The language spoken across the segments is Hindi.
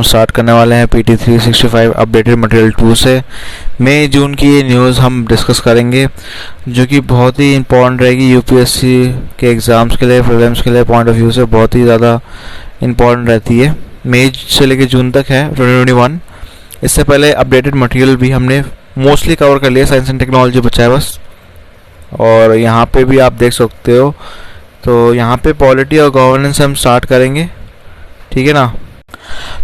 हम स्टार्ट करने वाले हैं PT 365 अपडेटेड मटेरियल 2 से। मई जून की ये न्यूज़ हम डिस्कस करेंगे जो कि बहुत ही इंपॉर्टेंट रहेगी यूपीएससी के एग्ज़ाम्स के लिए, प्रीलिम्स के लिए पॉइंट ऑफ व्यू से बहुत ही ज़्यादा इंपॉर्टेंट रहती है। मई से लेकर जून तक है 2021। इससे पहले अपडेटेड मटेरियल भी हमने मोस्टली कवर कर लिया, साइंस एंड टेक्नोलॉजी बचा है बस। और यहाँ पे भी आप देख सकते हो, तो यहाँ पे पॉलिटी और गवर्नेंस हम स्टार्ट करेंगे, ठीक है ना।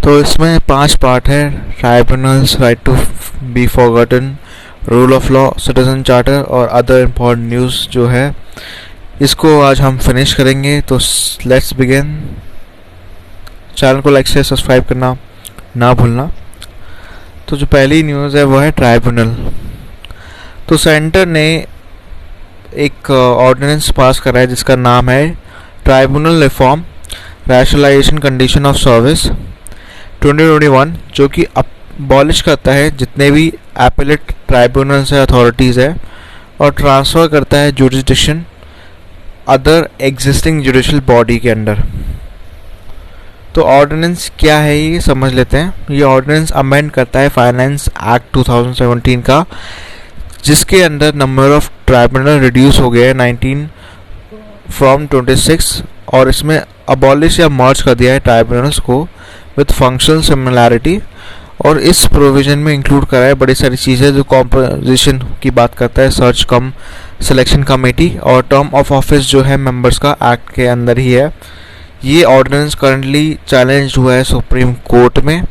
तो इसमें 5 पार्ट है: tribunals, right to be forgotten, rule of law, citizen charter और अदर इम्पॉर्टेंट न्यूज़ जो है, इसको आज हम फिनिश करेंगे। तो लेट्स बिगिन। चैनल को लाइक से सब्सक्राइब करना ना भूलना। तो जो पहली न्यूज़ है वो है ट्राइब्यूनल। तो सेंटर ने एक ऑर्डिनेंस पास करा है जिसका नाम है tribunal reform rationalisation condition of service 2021, जो कि अबॉलिश करता है जितने भी एपेलेट ट्राइब्यूनल्स है, अथॉरिटीज़ है, और ट्रांसफ़र करता है jurisdiction other existing judicial body के अंडर। तो ऑर्डिनेंस क्या है ये समझ लेते हैं। ये ऑर्डिनेंस अमेंड करता है फाइनेंस एक्ट 2017 का, जिसके अंदर नंबर ऑफ ट्राइब्यूनल रिड्यूस हो गया है 19 फ्रॉम 26, और इसमें अबॉलिश या मर्ज कर दिया है ट्राइब्यूनल्स को विथ फंक्शनल सिमिलैरिटी। और इस प्रोविज़न में इंक्लूड करा है बड़ी सारी चीज़ें जो कॉम्पोजिशन की बात करता है, सर्च कम सिलेक्शन कमेटी, और टर्म ऑफ ऑफिस जो है मेंबर्स का एक्ट के अंदर ही है। ये ऑर्डिनेंस करंटली चैलेंज हुआ है सुप्रीम कोर्ट में।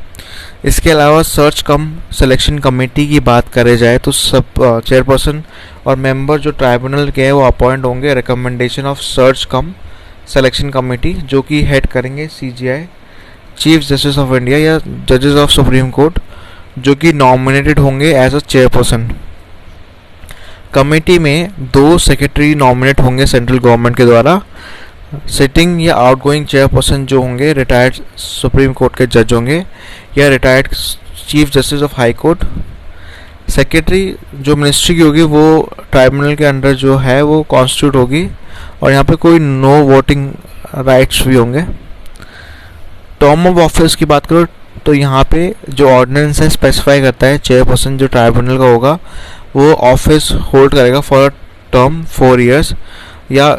इसके अलावा सर्च कम सिलेक्शन कमेटी की बात करे जाए तो सब चेयरपर्सन और मेंबर जो ट्राइब्यूनल के हैं वो अपॉइंट होंगे recommendation of search come selection committee, जो कि हेड करेंगे CJI, chief justice of India या जजेस ऑफ सुप्रीम कोर्ट, जो कि नॉमिनेटेड होंगे एज अ चेयरपर्सन। कमेटी में 2 सेक्रेटरी नॉमिनेट होंगे सेंट्रल गवर्नमेंट के द्वारा। सिटिंग या आउटगोइंग चेयरपर्सन जो होंगे रिटायर्ड सुप्रीम कोर्ट के जज होंगे या retired chief justice of high court. Secretary जो मिनिस्ट्री की होगी वो ट्राइब्यूनल के अंडर जो है वो कॉन्स्टिट्यूट होगी, और यहाँ पे कोई नो वोटिंग राइट्स भी होंगे। टर्म ऑफ ऑफिस की बात करो तो यहाँ पे जो ऑर्डिनेंस है स्पेसिफाई करता है चेयरपर्सन जो ट्राइब्यूनल का होगा वो ऑफिस होल्ड करेगा फॉर टर्म 4 ईयर्स, या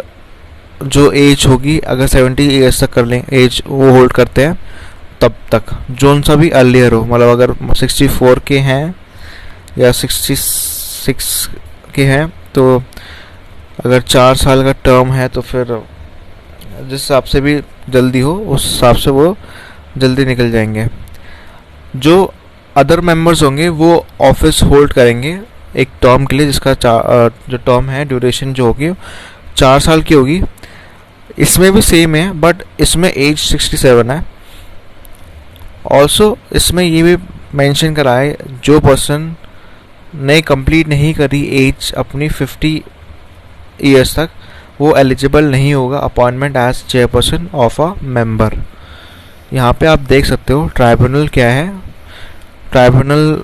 जो एज होगी अगर 70 ईयर्स तक कर लें एज वो होल्ड करते हैं तब तक, जोन सा भी अर्लियर हो। मतलब अगर 64 के हैं या 66 के हैं तो अगर 4 साल का टर्म है तो फिर जिस हिसाब से भी जल्दी हो उस हिसाब से वो जल्दी निकल जाएंगे। जो अदर मेंबर्स होंगे वो ऑफिस होल्ड करेंगे एक टर्म के लिए, जिसका जो टर्म है ड्यूरेशन जो होगी 4 साल की होगी। इसमें भी सेम है बट इसमें एज 67 है। ऑल्सो इसमें ये भी मेंशन करा है जो पर्सन ने कंप्लीट नहीं करी एज अपनी 50 ईयर्स तक वो एलिजिबल नहीं होगा appointment as chairperson of a member. यहाँ पे आप देख सकते हो ट्राइब्यूनल क्या है। ट्राइब्यूनल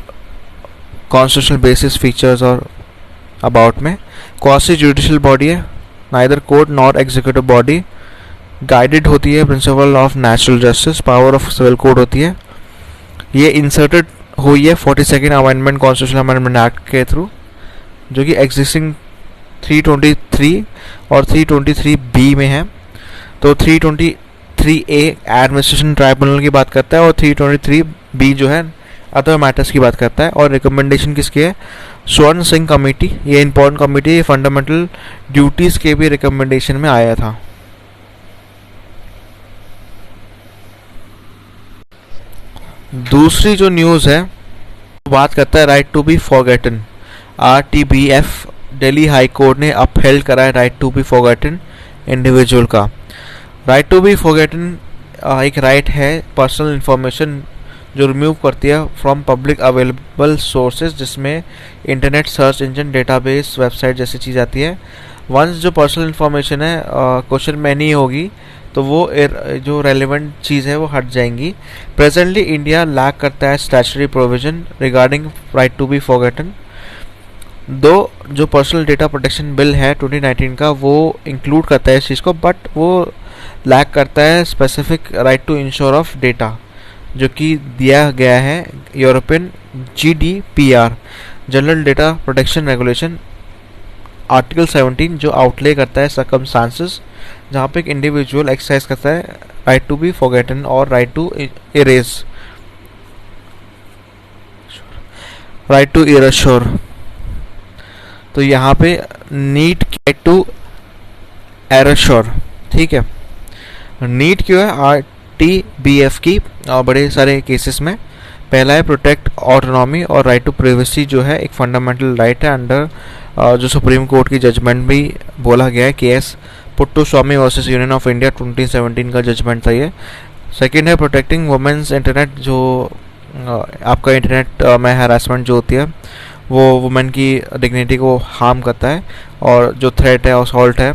कॉन्स्टिट्यूशनल बेसिस फीचर्स और अबाउट में क्वासी जुडिशियल बॉडी है, neither court not executive body, guided होती है principle of natural justice, power of civil code होती है। ये इंसर्टेड हुई है 42nd amendment constitutional amendment act के थ्रू, जो कि एग्जिस्टिंग 323 और 323B में है। तो 323A एडमिनिस्ट्रेशन ट्राइब्यूनल की बात करता है और 323B जो है अदर मैटर्स की बात करता है। और रिकमेंडेशन किसकी है? स्वर्ण सिंह कमेटी। ये इंपॉर्टेंट कमेटी, ये फंडामेंटल ड्यूटीज़ के भी रिकमेंडेशन में आया था। दूसरी जो न्यूज़ है बात करता है right to be forgotten. RTBF Delhi high court ने अपहेल्ड करा है right to be forgotten individual का। राइट टू बी फॉरगॉटन एक राइट है पर्सनल इंफॉर्मेशन जो रिमूव करती है फ्रॉम पब्लिक अवेलेबल सोर्सेज, जिसमें internet search engine, database, website जैसी चीज़ आती है। वंस जो पर्सनल इंफॉर्मेशन है क्वेश्चन में नहीं होगी तो वो जो रेलिवेंट चीज़ है वो हट जाएंगी। प्रेजेंटली इंडिया लैक करता है statutory provision regarding right to be forgotten. दो जो पर्सनल डेटा प्रोटेक्शन बिल है 2019 का वो इंक्लूड करता है इस चीज़ को, बट वो लैक करता है specific right to ensure of data. जो कि दिया गया है European GDPR, general data protection regulation, article 17, जो आउटले करता है सर्कमस्टांसेस जहाँ पे एक इंडिविजुअल एक्सरसाइज करता है राइट टू बी फॉरगेटन और राइट टू इरेश्योर। तो यहाँ पे नीट गेट टू एरेश्योर, ठीक है। नीट क्यों है? RTBF की बड़े सारे केसेस में पहला है प्रोटेक्ट ऑटोनॉमी और राइट टू प्राइवेसी, जो है एक फंडामेंटल राइट है अंडर जो सुप्रीम कोर्ट की जजमेंट भी बोला गया है। Case Puttaswamy versus union of India 2017 का जजमेंट था ये। सेकंड है प्रोटेक्टिंग वुमेन्स इंटरनेट, जो आपका इंटरनेट में हरासमेंट जो होती है वो वुमेन की डिग्निटी को हार्म करता है, और जो थ्रेट है असॉल्ट है।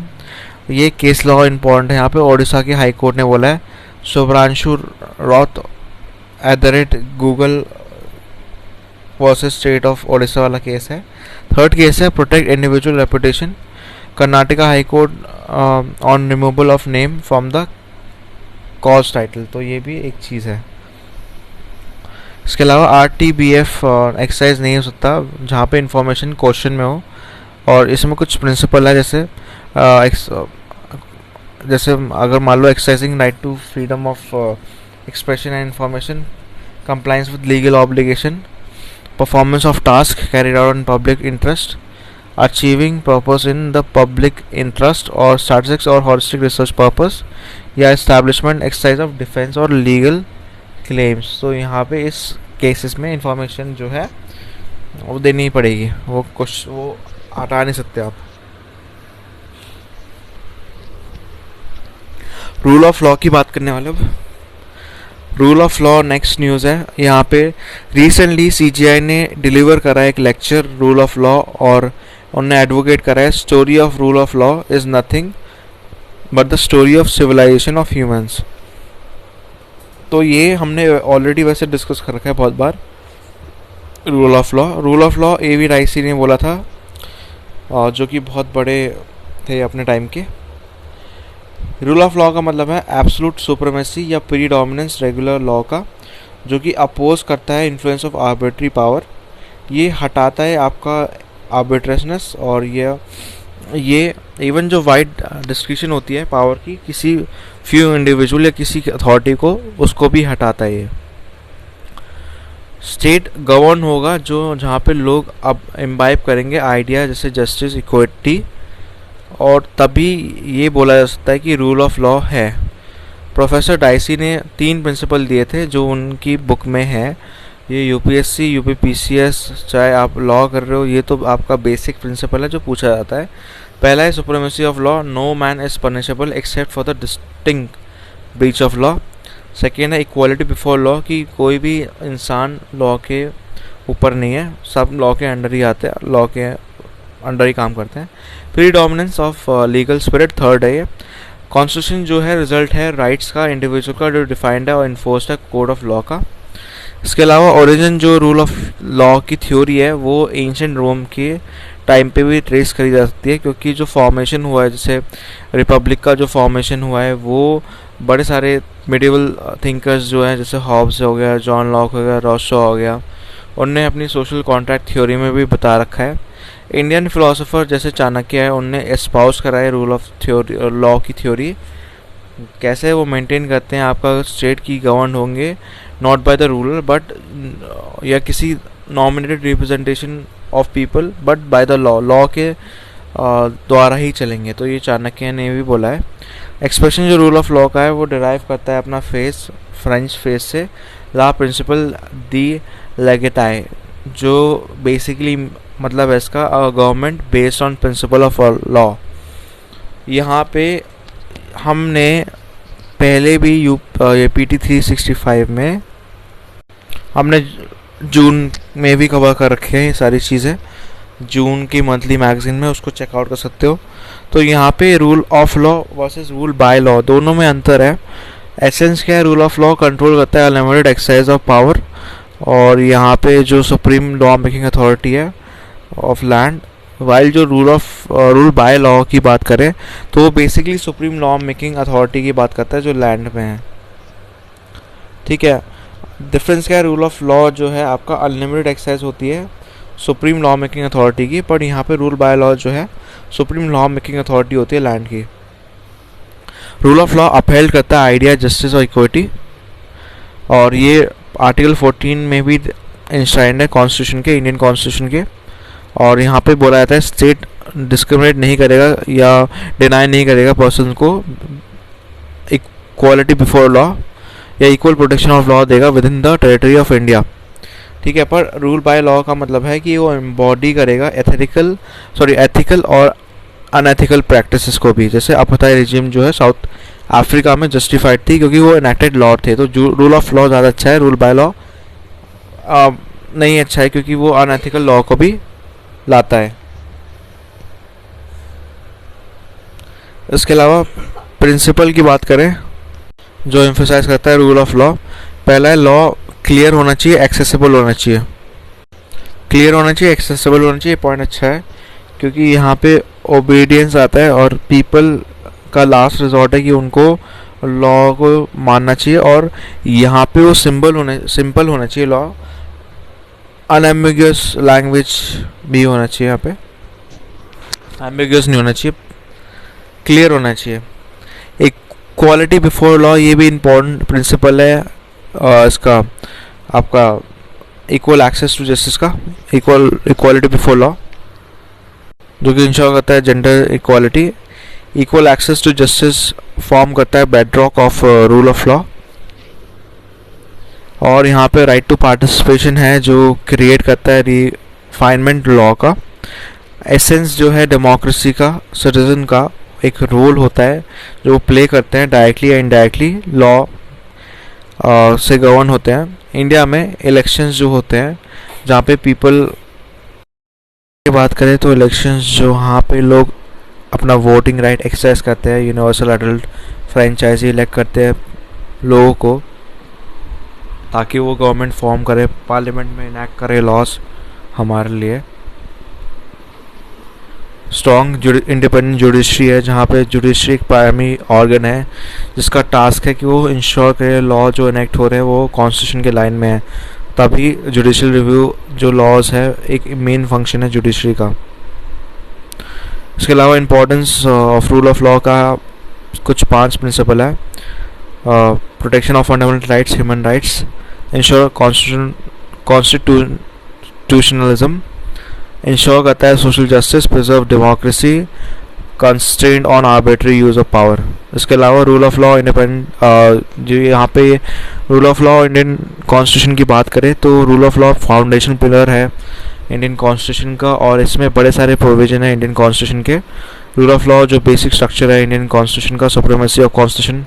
ये केस लॉ इम्पॉर्टेंट है यहाँ पे। ओडिशा की हाई कोर्ट ने बोला है Shubhranshu Rout @Google versus state of Odisha वाला केस है। थर्ड केस है protect individual reputation, Karnataka high court on removal of name from the cause title. तो ये भी एक चीज़ है। इसके अलावा RTBF एक्सरसाइज नहीं हो सकता जहाँ पे इंफॉर्मेशन क्वेश्चन में हो, और इसमें कुछ प्रिंसिपल है जैसे अगर मान लो exercising right to freedom of expression and information, compliance with legal obligation, performance of task carried out in public interest, achieving purpose in the public interest और स्टैटिस्टिक्स और हॉलिस्टिक रिसर्च पर्पस, या एस्टैब्लिशमेंट एक्सरसाइज ऑफ डिफेंस और लीगल क्लेम्स। तो यहाँ पे इस केसेस में इंफॉर्मेशन जो है वो देनी पड़ेगी, वो हटा नहीं सकते आप। रूल ऑफ लॉ की बात करने वाले। अब rule of law next news है। यहाँ पे रिसेंटली CGI ने डिलीवर करा एक लेक्चर रूल ऑफ लॉ, और उन्होंने एडवोकेट करा है story of rule of law is nothing but the story of civilisation of humans. तो ये हमने ऑलरेडी वैसे डिस्कस कर रखा है बहुत बार। Rule of law A.V. राइसी ने बोला था, जो कि बहुत बड़े थे अपने टाइम के। रूल ऑफ लॉ का मतलब है एब्सोल्यूट सुप्रीमेसी या प्रीडोमिनेंस रेगुलर लॉ का, जो कि अपोज करता है इन्फ्लुएंस ऑफ आर्बिट्री पावर। ये हटाता है आपका आर्बिट्रेसनेस, और ये इवन जो वाइड डिस्क्रिप्शन होती है पावर की किसी फ्यू इंडिविजुअल या किसी अथॉरिटी को, उसको भी हटाता है ये। स्टेट गवर्न होगा जहाँ पे लोग अब इम्बाइब करेंगे आइडिया जैसे जस्टिस, इक्विटी, और तभी ये बोला जा सकता है कि रूल ऑफ लॉ है। प्रोफेसर डाइसी ने 3 प्रिंसिपल दिए थे जो उनकी बुक में है। ये UPSC, UPPCS, चाहे आप लॉ कर रहे हो, ये तो आपका बेसिक प्रिंसिपल है जो पूछा जाता है। पहला है supremacy of law, no man is punishable except for the distinct breach of law. Second है इक्वालिटी बिफोर लॉ, कि कोई भी इंसान लॉ के ऊपर नहीं है, सब लॉ के अंडर ही आते हैं, लॉ के अंडर ही काम करते हैं। Predominance of legal spirit, third है ये। कॉन्स्टिट्यूशन जो है रिजल्ट है राइट्स का, इंडिविजुअल का, जो डिफाइंड है और इन्फोर्स्ड है कोड ऑफ लॉ का। इसके अलावा ओरिजिन जो रूल ऑफ लॉ की थ्योरी है वो एंशिएंट रोम के टाइम पे भी ट्रेस करी जा सकती है, क्योंकि जो फॉर्मेशन हुआ है, जैसे रिपब्लिक का जो फॉर्मेशन हुआ है, वो बड़े सारे मिडिवल थिंकर्स जो हैं, जैसे हॉब्स हो गया, जॉन लॉक हो गया, रॉसो हो गया, उनने अपनी सोशल कॉन्ट्रैक्ट थ्योरी में भी बता रखा है। इंडियन फिलोसोफर जैसे चाणक्य है, उनने एस्पाउस करा है रूल ऑफ थ्योरी, लॉ की थ्योरी। कैसे वो मेंटेन करते हैं आपका स्टेट की गवर्न होंगे not by the ruler but, या किसी nominated representation of people, but by the law के द्वारा ही चलेंगे। तो ये चाणक्य ने भी बोला है। एक्सप्रेशन जो रूल ऑफ लॉ का है वो डिराइव करता है अपना फ्रेंच फेस से, ला प्रिंसिपल दी लेगेटाई, जो बेसिकली मतलब है इसका government based on principle of law. यहाँ पे हमने पहले भी ये PT 365 में हमने जून में भी कवर कर रखे हैं ये सारी चीज़ें, जून की मंथली मैगजीन में, उसको चेकआउट कर सकते हो। तो यहाँ पे rule of law versus rule by law, दोनों में अंतर है। एसेंस क्या है? रूल ऑफ लॉ कंट्रोल करता है अनलिमिटेड एक्सरसाइज ऑफ पावर, और यहाँ पे जो सुप्रीम लॉ मेकिंग अथॉरिटी है ऑफ लैंड, वाइल जो रूल बाय लॉ की बात करें तो वो basically supreme law making authority की बात करता है जो लैंड में है, ठीक है। डिफरेंस क्या है, रूल ऑफ लॉ जो है आपका अनलिमिटेड एक्सरसाइज होती है सुप्रीम लॉ मेकिंग अथॉरिटी की, पर यहाँ पे रूल बाय लॉ जो है सुप्रीम लॉ मेकिंग अथॉरिटी होती है लैंड की। रूल ऑफ लॉ अपहेल्ड करता है आइडिया जस्टिस और इक्विटी, और ये आर्टिकल 14 में भी इंश्राइंड है कॉन्स्टिट्यूशन के, इंडियन कॉन्स्टिट्यूशन के। और यहाँ पे बोला जाता है स्टेट डिस्क्रिमिनेट नहीं करेगा या डिनाई नहीं करेगा पर्सन को इक्वालिटी बिफोर लॉ या इक्वल प्रोटेक्शन ऑफ लॉ देगा with in the territory of India. ठीक है, पर रूल बाय लॉ का मतलब है कि वो एम्बॉडी करेगा एथिकल और अनएथिकल प्रैक्टिसेस को भी। जैसे अपार्थाइड रिजिम जो है साउथ अफ्रीका में जस्टिफाइड थी क्योंकि वो इनेक्टेड लॉ थे, तो रूल ऑफ लॉ ज़्यादा अच्छा है, रूल बाय लॉ नहीं अच्छा है क्योंकि वो अनएथिकल लॉ को भी लाता है। इसके अलावा प्रिंसिपल की बात करें जो एम्फोसाइज करता है रूल ऑफ लॉ, पहला है लॉ क्लियर होना चाहिए, एक्सेसिबल होना चाहिए। क्लियर होना चाहिए, एक्सेसिबल होना चाहिए, पॉइंट अच्छा है क्योंकि यहाँ पे ओबीडियंस आता है और पीपल का लास्ट रिजॉर्ट है कि उनको लॉ को मानना चाहिए, और यहाँ पे वो सिंपल होना चाहिए लॉ, अनएम्बिगुअस लैंग्वेज भी होना चाहिए, यहाँ पे एम्बिगुअस नहीं होना चाहिए, क्लियर होना चाहिए। एक क्वालिटी बिफोर लॉ, ये भी इम्पोर्टेंट प्रिंसिपल है इसका आपका इक्वल एक्सेस टू जस्टिस का, इक्वालिटी बिफोर लॉ जो कि इंश्योर करता है gender equality. Equal access to justice form करता है bedrock of rule of law. और यहाँ पे राइट टू पार्टिसिपेशन है जो क्रिएट करता है रिफाइनमेंट लॉ का। एसेंस जो है डेमोक्रेसी का, सिटीजन का एक रोल होता है जो प्ले करते हैं डायरेक्टली या इनडायरेक्टली लॉ से गवर्न होते हैं। इंडिया में इलेक्शंस जो होते हैं जहाँ पे पीपल की बात करें तो इलेक्शंस जो वहाँ पे लोग अपना वोटिंग राइट एक्सरसाइज करते हैं, यूनिवर्सल अडल्ट फ्रेंचाइजी इलेक्ट करते हैं लोगों को ताकि वो गवर्नमेंट फॉर्म करे, पार्लियामेंट में इनैक्ट करे लॉस हमारे लिए। स्ट्रॉन्ग इंडिपेंडेंट जुडिशरी है जहाँ पे जुडिशरी एक प्राइमरी ऑर्गन है जिसका टास्क है कि वो इंश्योर करे लॉ जो इनेक्ट हो रहे हैं वो कॉन्स्टिट्यूशन के लाइन में है, तभी जुडिशियल रिव्यू जो लॉज है एक मेन फंक्शन है जुडिशरी का। इसके अलावा importance of rule of law का कुछ 5 प्रिंसिपल है। Protection of fundamental rights, human rights, ensure constitutionalism, ensure करता है social justice, preserve democracy, constraint on arbitrary use of power. इसके अलावा रूल ऑफ लॉ इंडिपेंडेंट जो यहाँ पे rule of law Indian constitution की बात करें तो rule of law foundation pillar है इंडियन कॉन्स्टिट्यूशन का, और इसमें बड़े सारे प्रोविजन है इंडियन कॉन्स्टिट्यूशन के। रूल ऑफ लॉ जो बेसिक स्ट्रक्चर है इंडियन कॉन्स्टिट्यूशन का, supremacy of constitution.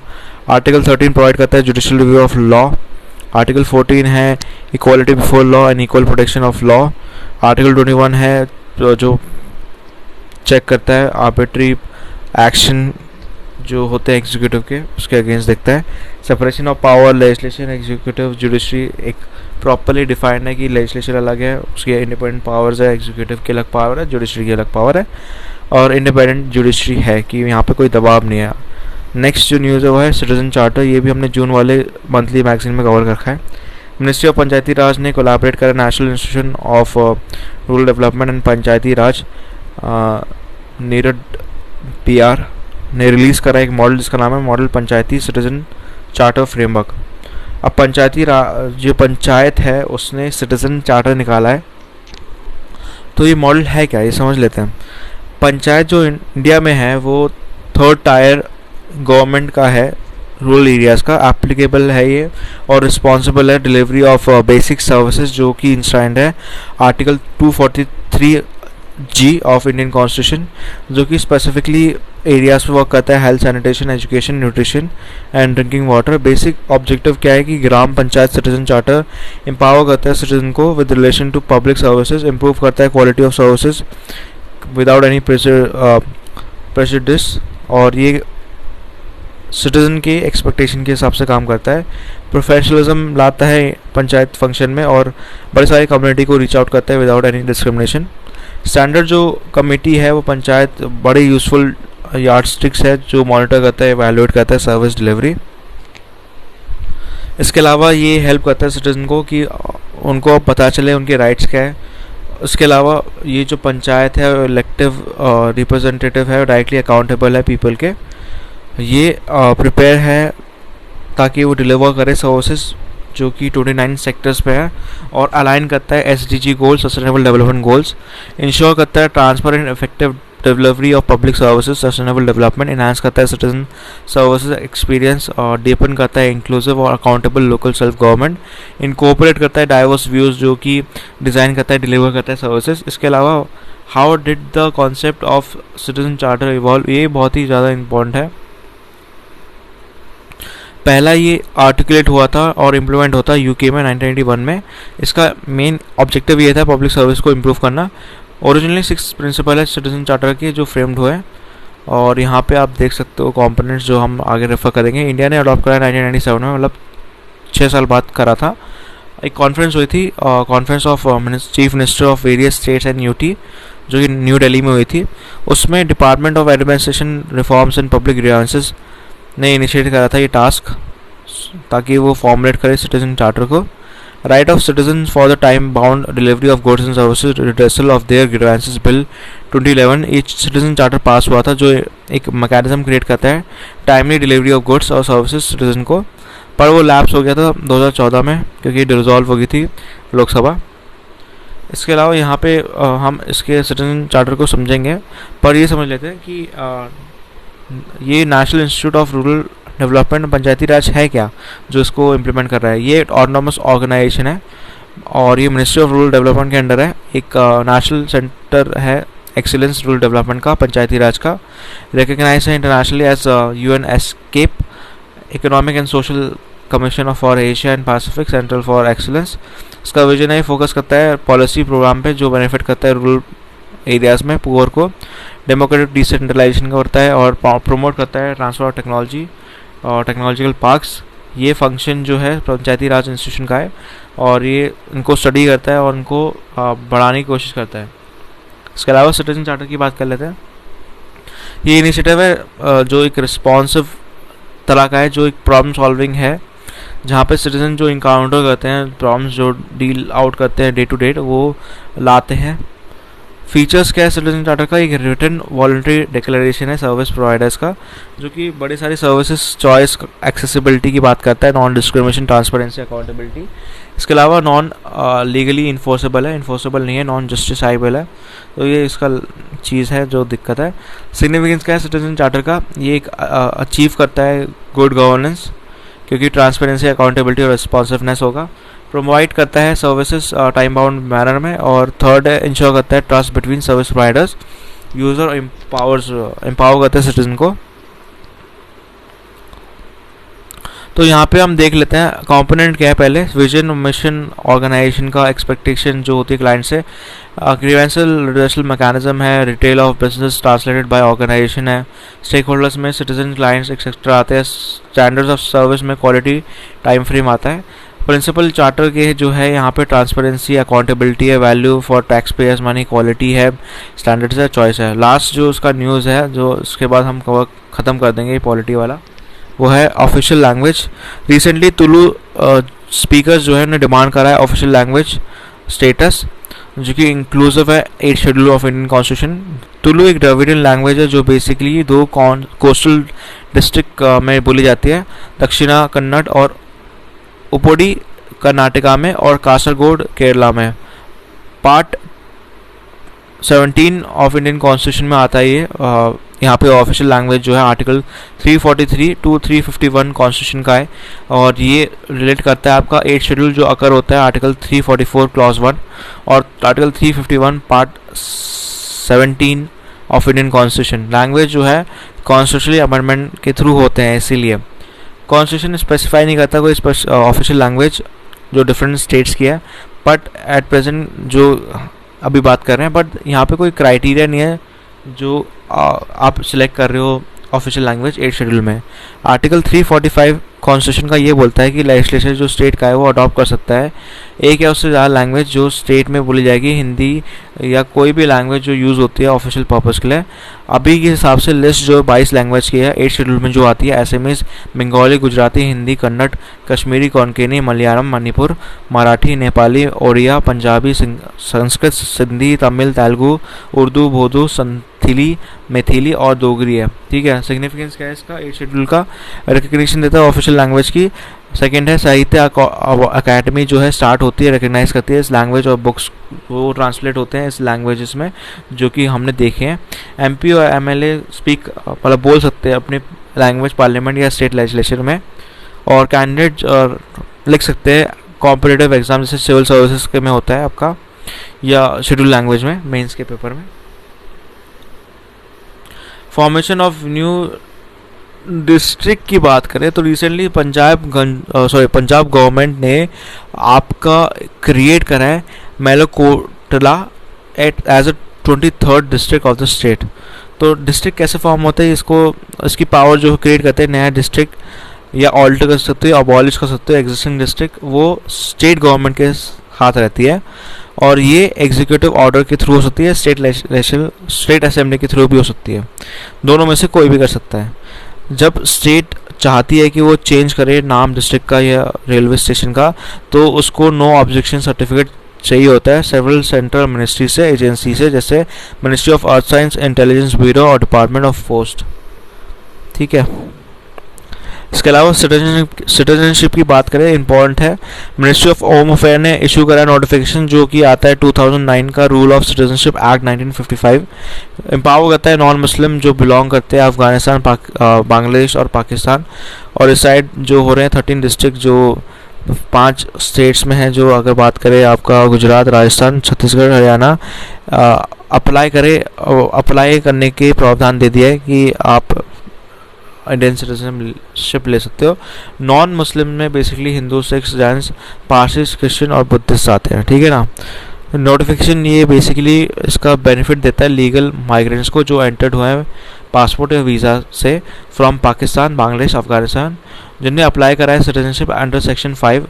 Article 13 provide करता है judicial review of law. Article 14 है equality before law and equal protection of law. Article 21 है जो चेक करता है आर्बिट्री एक्शन जो होते हैं एग्जीक्यूटिव के, उसके अगेंस्ट देखता है। Separation of power, legislation, executive, judiciary एक प्रॉपरली डिफाइंड है कि लेजिस्लेशन अलग है, उसके इंडिपेंडेंट पावर्स है, एग्जीक्यूटिव की अलग पावर है, जुडिशरी की अलग पावर है, और इंडिपेंडेंट जुडिशरी है कि यहाँ पे कोई दबाव नहीं है। नेक्स्ट जो न्यूज़ है वो है सिटीजन चार्टर, ये भी हमने जून वाले मंथली मैगजीन में कवर रखा है। मिनिस्ट्री ऑफ पंचायती राज ने कोलैबोरेट करा national institution of rural development and Panchayati Raj NIRD PR ने रिलीज़ करा एक मॉडल जिसका नाम है model Panchayati citizen charter framework. अब जो पंचायत है उसने सिटीजन चार्टर निकाला है, तो ये मॉडल है क्या, ये समझ लेते हैं। पंचायत जो इंडिया में है वो 3rd टायर गवर्नमेंट का है, रूरल एरियाज़ का एप्लीकेबल है ये, और रिस्पॉन्सिबल है डिलीवरी ऑफ बेसिक सर्विसेज जो कि इंश्राइंड है article 243G of Indian constitution, जो कि स्पेसिफिकली एरियाज़ पे वर्क करता है, health, sanitation, education, nutrition and drinking water. Basic objective क्या है कि gram panchayat citizen charter empower करता है सिटीजन को with relation to public services, improve करता है quality of services without any prejudice, और ये सिटीजन के एक्सपेक्टेशन के हिसाब से काम करता है। प्रोफेशनलिज्म लाता है पंचायत फंक्शन में, और बड़े सारी कम्युनिटी को रीच आउट करता है विदाउट एनी डिस्क्रिमिनेशन। स्टैंडर्ड जो कमेटी है वो पंचायत बड़े यूजफुल यार्डस्टिक्स है जो मॉनिटर करता है, एवेलुएट करता है सर्विस डिलीवरी। इसके अलावा ये हेल्प करता है सिटीजन को कि उनको पता चले उनके राइट्स क्या है। इसके अलावा ये जो पंचायत है इलेक्टिव रिप्रेजेंटेटिव है, डायरेक्टली अकाउंटेबल है पीपल के, ये प्रिपेयर है ताकि वो डिलीवर करे सर्विसेज जो कि 29 सेक्टर्स पे है, और अलाइन करता है SDG goals, sustainable development goals, ensure करता है transparent effective delivery of public services, sustainable development, enhance करता है सिटीजन सर्विसेज एक्सपीरियंस, और डीपन करता है इंक्लूसिव और अकाउंटेबल लोकल सेल्फ गवर्नमेंट, इनकोऑपरेट करता है डाइवर्स व्यूज़ जो कि डिज़ाइन करता है, डिलीवर करता है सर्विसेज। इसके अलावा how did the concept of citizen charter evolve, ये बहुत ही ज़्यादा इंपॉर्टेंट है। पहला ये आर्टिकुलेट हुआ था और इम्प्लीमेंट होता यूके में 1991 में। इसका मेन ऑब्जेक्टिव ये था पब्लिक सर्विस को इम्प्रूव करना। ओरिजिनली 6 प्रिंसिपल है सिटीजन चार्टर के जो फ्रेम्ड हुए हैं, और यहाँ पे आप देख सकते हो कंपोनेंट्स जो हम आगे रेफर करेंगे। इंडिया ने अडॉप्ट करा 1997 में, मतलब 6 साल बाद करा था। एक कॉन्फ्रेंस हुई थी, conference of chief minister of various states and UT, जो कि न्यू दिल्ली में हुई थी। उसमें department of administration reforms and public grievances ने इनिशिएट करा था ये टास्क, ताकि वो फॉर्मुलेट करे सिटीजन चार्टर को। Right of citizen for the time bound delivery of goods and services, redressal of their grievances bill 2011, ये सिटीजन चार्टर पास हुआ था, जो एक मैकेनिज्म क्रिएट करता है टाइमली डिलीवरी ऑफ गुड्स और सर्विसेज सिटीजन को। पर वो लैप्स हो गया था 2014 में, क्योंकि डिसॉल्व हो गई थी लोकसभा। इसके अलावा यहाँ पे हम इसके सिटीजन चार्टर को समझेंगे, पर ये समझ लेते हैं कि ये national institute of rural development Panchayati Raj है क्या जो इसको इम्प्लीमेंट कर रहा है। ये ऑटोनॉमस ऑर्गेनाइजेशन है और ये मिनिस्ट्री ऑफ रूरल डेवलपमेंट के अंडर है। एक नेशनल सेंटर है एक्सीलेंस रूरल डेवलपमेंट का, पंचायती राज का, रिकग्नाइज है internationally as UNESCAP, economic and social commission for Asia and Pacific central for excellence. इसका विजन है, फोकस करता है पॉलिसी प्रोग्राम पे जो बेनिफिट करता है रूरल एरियाज़ में पुअर को, डेमोक्रेटिक डिसेंट्रलाइजेशन करता है और प्रमोट करता है ट्रांसफर ऑफ टेक्नोलॉजी और टेक्नोलॉजिकल पार्क्स। ये फंक्शन जो है पंचायती राज इंस्टीट्यूशन का है और ये इनको स्टडी करता है और इनको बढ़ाने की कोशिश करता है। इसके अलावा सिटीजन चार्टर की बात कर लेते हैं। ये इनिशिएटिव है जो एक रिस्पॉन्सिव तरह का है, जो एक प्रॉब्लम सॉल्विंग है, जहाँ पे सिटीजन जो इनकाउंटर करते हैं, प्रॉब्लम्स जो डील आउट करते हैं डे टू डे, वो लाते हैं। फीचर्स क्या है सिटीजन चार्टर का? एक रिटन वॉलंटरी डिक्लेरेशन है सर्विस प्रोवाइडर्स का, जो कि बड़े सारे सर्विसेज चॉइस एक्सेसिबिलिटी की बात करता है, नॉन डिस्क्रिमिनेशन, ट्रांसपेरेंसी, अकाउंटेबिलिटी। इसके अलावा नॉन लीगली इन्फोर्सेबल है, इन्फोर्सेबल नहीं है, नॉन जस्टिसाइबल है, तो ये इसका चीज़ है जो दिक्कत है। सिग्निफिकेंस क्या है सिटीजन चार्टर का? ये एक अचीव करता है गुड गवर्नेंस, क्योंकि ट्रांसपेरेंसी, अकाउंटेबिलिटी और रिस्पॉन्सिवनेस होगा। प्रोवाइड करता है सर्विसेज टाइम बाउंड मैनर में, और थर्ड है इंश्योर करता है trust between service providers, user empower करता है सिटीजन को। तो यहाँ पे हम देख लेते हैं कंपोनेंट क्या है। पहले विजन, मिशन, ऑर्गेनाइजेशन का एक्सपेक्टेशन जो होती है क्लाइंट से, ग्रीवेंसल रिड्रेसल मैकेनिज्म है, retail of business translated by organisation है, स्टेक होल्डर्स में सिटीजन, क्लाइंट्स एक्सेट्रा आते हैं, स्टैंडर्ड्स ऑफ सर्विस में क्वालिटी, टाइम फ्रेम आता है। प्रिंसिपल चार्टर के जो है यहाँ पे ट्रांसपेरेंसी, अकाउंटेबिलिटी है, value for taxpayers money, quality है, स्टैंडर्ड्स है, चॉइस है। लास्ट जो उसका न्यूज़ है, जो इसके बाद हम कवर ख़त्म कर देंगे पॉलिटी वाला, वो है official language. Recently Tulu speakers जो है उन्हें डिमांड करा है ऑफिशियल लैंग्वेज स्टेटस, जो कि इंक्लूसिव है 8 schedule of Indian constitution. Tulu एक द्रविडियन लैंग्वेज है जो बेसिकली 2 कोस्टल डिस्ट्रिक्ट में बोली जाती है, दक्षिणा कन्नड़ और उपोडी कर्नाटका में और कासरगोड केरला में। पार्ट 17 ऑफ इंडियन कॉन्स्टिट्यूशन में आता है ये। यहाँ पे ऑफिशियल लैंग्वेज जो है आर्टिकल 343 टू 351 कॉन्स्टिट्यूशन का है, और ये रिलेट करता है आपका 8 शेड्यूल जो अकर होता है आर्टिकल 344 क्लॉज 1 और article 351 part 17 of Indian constitution. Language जो है कॉन्स्टिट्यूशनली अमेंडमेंट के थ्रू होते हैं, इसीलिए कॉन्स्टिट्यूशन स्पेसिफाई नहीं करता कोई ऑफिशियल लैंग्वेज जो डिफरेंट स्टेट्स की है। बट एट प्रेजेंट जो अभी बात कर रहे हैं, बट यहाँ पे कोई क्राइटेरिया नहीं है जो आप सिलेक्ट कर रहे हो ऑफिशियल लैंग्वेज 8 शेड्यूल में। आर्टिकल 345 कॉन्स्टिट्यूशन का ये बोलता है कि लेजिस्लेचर जो स्टेट का है वो अडॉप्ट कर सकता है एक या उससे ज़्यादा लैंग्वेज जो स्टेट में बोली जाएगी, हिंदी या कोई भी लैंग्वेज जो यूज़ होती है ऑफिशियल पर्पज़ के लिए। अभी के हिसाब से लिस्ट जो 22 लैंग्वेज की है 8 शेड्यूल में जो आती है, एसएमएस, बंगाली, गुजराती, हिंदी, कन्नड़, कश्मीरी, कोंकणी, मलयालम, मणिपुर, मराठी, नेपाली, ओडिया, पंजाबी, संस्कृत, सिंधी, तमिल, तेलुगु, उर्दू, बोडो, संथाली, मैथिली और डोगरी है। ठीक है, सिग्निफिकेंस क्या है इसका? 8 शेड्यूल का रिकग्निशन देता है ऑफिशियल लैंग्वेज की। सेकेंड है साहित्य अकादमी जो है स्टार्ट होती है, रिकग्नाइज करती है इस लैंग्वेज, और बुक्स वो ट्रांसलेट होते हैं इस लैंग्वेजेस में जो कि हमने देखे हैं। एमपी और एमएलए स्पीक मतलब बोल सकते हैं अपने लैंग्वेज पार्लियामेंट या स्टेट लेजिस्लेचर में, और कैंडिडेट लिख सकते हैं कॉम्पिटिटिव एग्जाम जैसे सिविल सर्विसेज के में होता है आपका, या शेड्यूल लैंग्वेज में मेंस के पेपर में। फॉर्मेशन ऑफ न्यू डिस्ट्रिक्ट की बात करें तो रिसेंटली पंजाब गवर्नमेंट ने आपका क्रिएट करा है Malerkotla as a 23rd district of the state. तो डिस्ट्रिक्ट कैसे फॉर्म होते हैं, इसकी पावर जो क्रिएट करते हैं नया डिस्ट्रिक्ट, या ऑल्टर कर सकते हो, अबॉलिश कर सकते हो एग्जिस्टिंग डिस्ट्रिक्ट, वो स्टेट गवर्नमेंट के हाथ रहती है, और ये एग्जीक्यूटिव ऑर्डर के थ्रू हो सकती है, स्टेट असेंबली के थ्रू भी हो सकती है, दोनों में से कोई भी कर सकता है। जब स्टेट चाहती है कि वो चेंज करे नाम डिस्ट्रिक्ट का या रेलवे स्टेशन का, तो उसको नो ऑब्जेक्शन सर्टिफिकेट चाहिए होता है सेवरल सेंट्रल मिनिस्ट्री से, एजेंसी से, जैसे ministry of earth science, intelligence bureau और डिपार्टमेंट ऑफ पोस्ट। ठीक है, इसके अलावा सिटीजनशिप की बात करें, इंपॉर्टेंट है। मिनिस्ट्री ऑफ होम अफेयर ने इशू करा नोटिफिकेशन जो कि आता है 2009 का rule of citizenship act 1955। Empower करता है नॉन मुस्लिम जो बिलोंग करते हैं अफगानिस्तान, बांग्लादेश और पाकिस्तान, और इस साइड जो हो रहे हैं 13 डिस्ट्रिक्ट जो 5 स्टेट्स में है, जो अगर बात करें आपका गुजरात, राजस्थान, छत्तीसगढ़, हरियाणा, अप्लाई करने के प्रावधान दे दिया है कि आप इंडियन सिटीजनशिप ले सकते हो। नॉन मुस्लिम में basically Hindu, Sikhs, Jains, Parsis, Christian और बुद्धिस्ट आते हैं। ठीक है ना। नोटिफिकेशन ये बेसिकली इसका बेनिफिट देता है लीगल माइग्रेंट्स को जो एंटर्ड हुए हैं पासपोर्ट या वीज़ा से फ्रॉम पाकिस्तान, बांग्लादेश, अफगानिस्तान, जिनने अप्लाई करा है सिटीजनशिप अंडर सेक्शन 5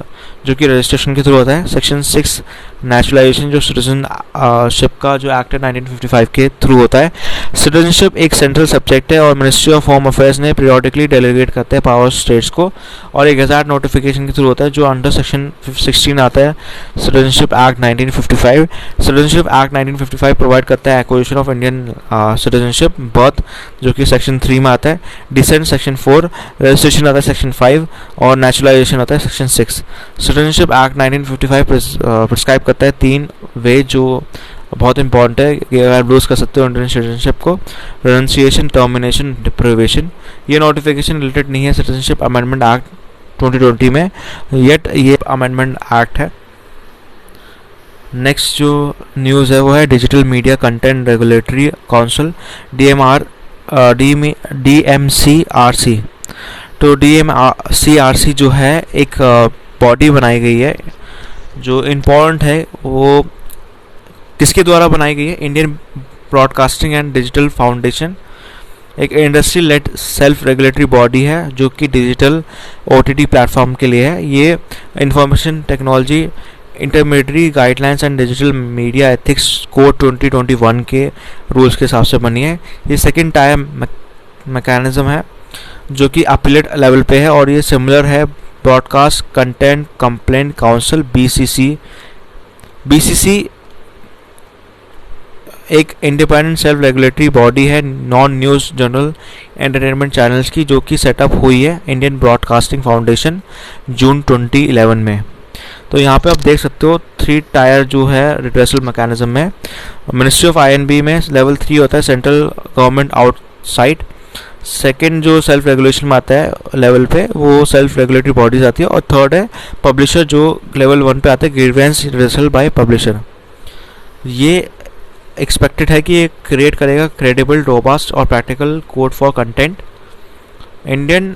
जो कि रजिस्ट्रेशन के थ्रू होता है, सेक्शन 6 नेचुरलाइजेशन जो सिटीजनशिप का जो एक्ट है 1955 के थ्रू होता है। सिटीजनशिप एक सेंट्रल सब्जेक्ट है और मिनिस्ट्री ऑफ होम अफेयर्स ने पीरियोडिकली डेलीगेट करते हैं पावर स्टेट्स को, और एक गज़ेट नोटिफिकेशन के थ्रू होता है जो अंडर सेक्शन 16 आता है citizenship act 1955। Citizenship act 1955 provide करता है acquisition of Indian citizenship, birth जो कि सेक्शन 3 में आता है, डिसेंट सेक्शन 4, रजिस्ट्रेशन आता है सेक्शन 5 और नेचुरलाइजेशन आता है सेक्शन 6। सिटीजनशिप एक्ट 1955 प्रिस्क्राइब करता है 3 वे जो बहुत इंपॉर्टेंट है कि आप लूज कर सकते हो इंडियन सिटीजनशिप को, रेनुंसिएशन, टर्मिनेशन, डिप्रिवेशन। ये नोटिफिकेशन रिलेटेड नहीं है सिटीजनशिप अमेंडमेंट एक्ट 2020 में, येट ये अमेंडमेंट एक्ट है। नेक्स्ट जो न्यूज़ है वो है digital media content regulatory council DMCRC। तो DMCRC जो है एक बॉडी बनाई गई है जो इम्पोर्टेंट है, वो किसके द्वारा बनाई गई है? Indian broadcasting and digital foundation, एक industry led self regulatory body है जो कि डिजिटल OTT प्लेटफॉर्म के लिए है। ये information technology intermediary guidelines and digital media ethics code 2021 के रूल्स के हिसाब से बनी है। ये सेकंड टायर मैकेनिज्म है जो कि अपीलेट लेवल पे है, और ये सिमिलर है broadcast content complaint council BCC एक इंडिपेंडेंट सेल्फ रेगुलेटरी बॉडी है non news journal entertainment channels की, जो कि सेटअप हुई है इंडियन ब्रॉडकास्टिंग फाउंडेशन जून 2011 में। तो यहाँ पे आप देख सकते हो 3 टायर जो है रिड्रेसल मैकेनिज्म में। मिनिस्ट्री ऑफ INB में लेवल 3 होता है सेंट्रल गवर्नमेंट आउटसाइड। सेकंड जो सेल्फ रेगुलेशन में आता है लेवल पे वो सेल्फ रेगुलेटरी बॉडीज आती है, और थर्ड है पब्लिशर जो लेवल 1 पे आता है ग्रीवेंस रिड्रेसल बाय पब्लिशर। ये एक्सपेक्टेड है कि ये क्रिएट करेगा क्रेडिबल, रोबस्ट और practical code for content. Indian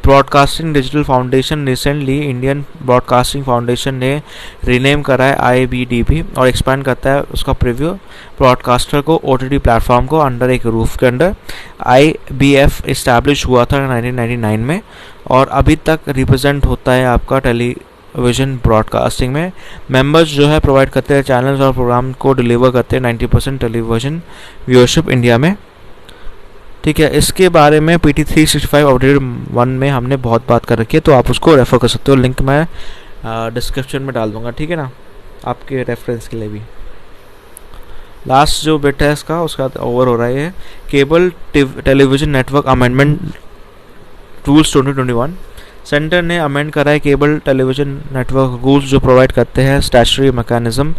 broadcasting digital foundation recently Indian broadcasting foundation ने रीनेम करा है IBDP और एक्सपैंड करता है उसका प्रीव्यू ब्रॉडकास्टर को OTT प्लेटफॉर्म को अंडर एक रूफ के अंडर। IBF इस्टेब्लिश हुआ था 1999 में और अभी तक रिप्रेजेंट होता है आपका टेलीविज़न ब्रॉडकास्टिंग में मेंबर्स जो है प्रोवाइड करते हैं चैनल्स और प्रोग्राम को डिलीवर करते हैं 90% टेलीविज़न व्यूअरशिप इंडिया में। ठीक है, इसके बारे में PT365 अपडेट 1 में हमने बहुत बात कर रखी है, तो आप उसको रेफ़र कर सकते हो। लिंक मैं डिस्क्रिप्शन में डाल दूंगा, ठीक है ना, आपके रेफरेंस के लिए भी। लास्ट जो बिट है इसका, उसका ओवर हो रहा है cable television network amendment rules 2021। Centre ने अमेंड करा है केबल टेलीविज़न नेटवर्क रूल्स जो प्रोवाइड करते हैं statutory mechanism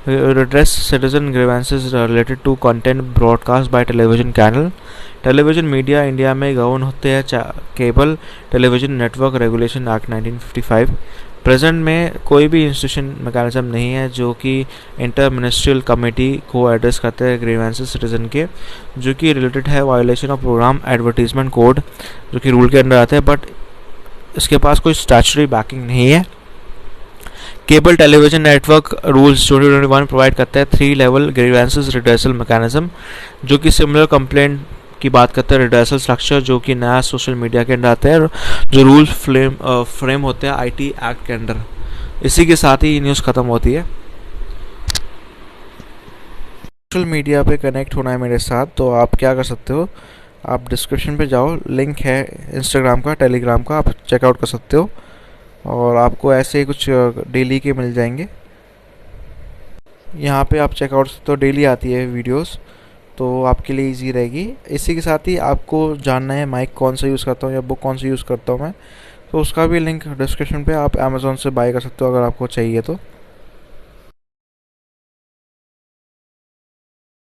redress citizen grievances related to content broadcast by television channel। Television media India में गवर्न होते हैं cable television network regulation act 1955। Present में कोई भी इंस्टीट्यूशन मैकेनिज्म नहीं है जो कि इंटर मिनिस्ट्रियल कमेटी को एड्रेस करते हैं ग्रीवेंसेस सिटीजन के, जो कि रिलेटेड है violation of programme advertisement code जो कि रूल के अंडर आते हैं, बट इसके पास कोई स्टैट्यूटरी बैकिंग नहीं है। Cable television network rules 2021 provide करते हैं 3 लेवल ग्रीवेंसेस रिड्रेसल मैकेनिज्म, जो कि सिमिलर कंप्लेंट की बात करते हैं रिड्रेसल स्ट्रक्चर जो कि नया सोशल मीडिया के अंदर आते हैं, जो रूल्स फ्रेम होते हैं IT एक्ट के अंदर। इसी के साथ ही न्यूज़ ख़त्म होती है। सोशल मीडिया पे कनेक्ट होना है मेरे साथ, तो आप क्या कर सकते हो, आप डिस्क्रिप्शन पे जाओ, लिंक है इंस्टाग्राम का, टेलीग्राम का, आप चेकआउट कर सकते हो और आपको ऐसे ही कुछ डेली के मिल जाएंगे। यहाँ पे आप चेकआउट तो डेली आती है वीडियोस, तो आपके लिए इजी रहेगी। इसी के साथ ही आपको जानना है माइक कौन सा यूज़ करता हूँ या बुक कौन सी यूज़ करता हूँ मैं, तो उसका भी लिंक डिस्क्रिप्शन पे, आप अमेज़ॉन से बाय कर सकते हो अगर आपको चाहिए तो।